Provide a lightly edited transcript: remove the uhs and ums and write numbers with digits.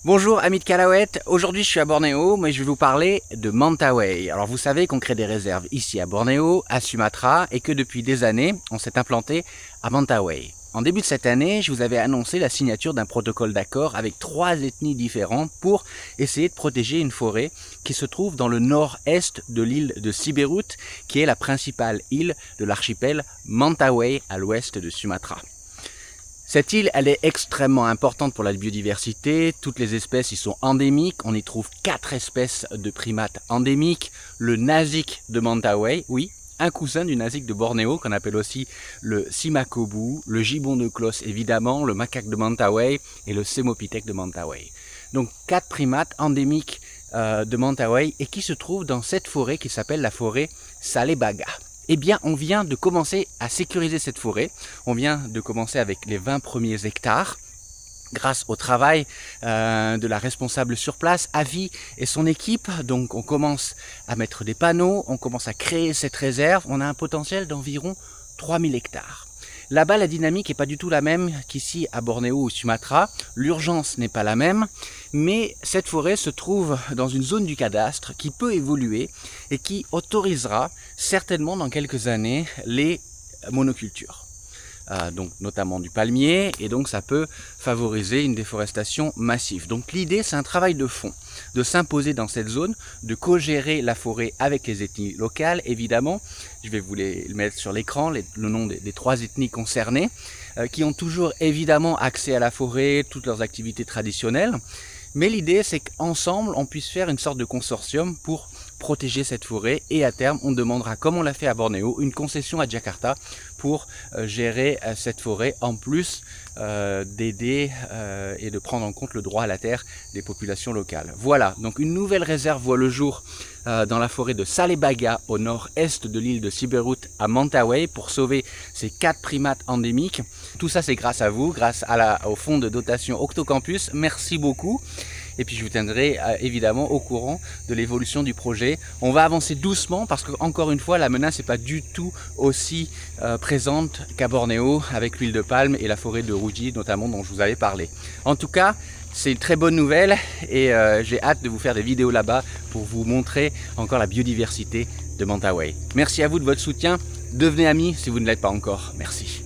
Bonjour amis de Calahuète, aujourd'hui je suis à Bornéo, mais je vais vous parler de Mentawai. Alors vous savez qu'on crée des réserves ici à Bornéo, à Sumatra, et que depuis des années, on s'est implanté à Mentawai. En début de cette année, je vous avais annoncé la signature d'un protocole d'accord avec 3 ethnies différentes pour essayer de protéger une forêt qui se trouve dans le nord-est de l'île de Siberut, qui est la principale île de l'archipel Mentawai à l'ouest de Sumatra. Cette île, elle est extrêmement importante pour la biodiversité. Toutes les espèces y sont endémiques. On y trouve 4 espèces de primates endémiques. Le nasique de Mentawai, oui, un cousin du nasique de Bornéo, qu'on appelle aussi le simacobu, le gibbon de Clos évidemment, le macaque de Mentawai et le sémopithèque de Mentawai. Donc 4 primates endémiques de Mentawai et qui se trouvent dans cette forêt qui s'appelle la forêt Salebaga. Eh bien, on vient de commencer à sécuriser cette forêt. On vient de commencer avec les 20 premiers hectares grâce au travail de la responsable sur place, Avi et son équipe. Donc on commence à mettre des panneaux, on commence à créer cette réserve. On a un potentiel d'environ 3000 hectares. Là-bas, la dynamique n'est pas du tout la même qu'ici à Bornéo ou Sumatra. L'urgence n'est pas la même, mais cette forêt se trouve dans une zone du cadastre qui peut évoluer et qui autorisera certainement dans quelques années les monocultures. Donc notamment du palmier, et donc ça peut favoriser une déforestation massive. Donc l'idée, c'est un travail de fond, de s'imposer dans cette zone, de co-gérer la forêt avec les ethnies locales, évidemment. Je vais vous les mettre sur l'écran, le nom des 3 ethnies concernées, qui ont toujours évidemment accès à la forêt, toutes leurs activités traditionnelles. Mais l'idée, c'est qu'ensemble, on puisse faire une sorte de consortium pour protéger cette forêt, et à terme, on demandera, comme on l'a fait à Bornéo, une concession à Jakarta pour gérer cette forêt, en plus d'aider et de prendre en compte le droit à la terre des populations locales. Voilà, donc une nouvelle réserve voit le jour dans la forêt de Salebaga, au nord-est de l'île de Siberut à Mentawai, pour sauver ces 4 primates endémiques. Tout ça, c'est grâce à vous, grâce au fonds de dotation Octocampus. Merci beaucoup. Et puis je vous tiendrai évidemment au courant de l'évolution du projet. On va avancer doucement parce que, encore une fois, la menace n'est pas du tout aussi présente qu'à Bornéo, avec l'huile de palme et la forêt de Ruji notamment, dont je vous avais parlé. En tout cas, c'est une très bonne nouvelle, et j'ai hâte de vous faire des vidéos là-bas pour vous montrer encore la biodiversité de Mentawai. Merci à vous de votre soutien. Devenez amis si vous ne l'êtes pas encore. Merci.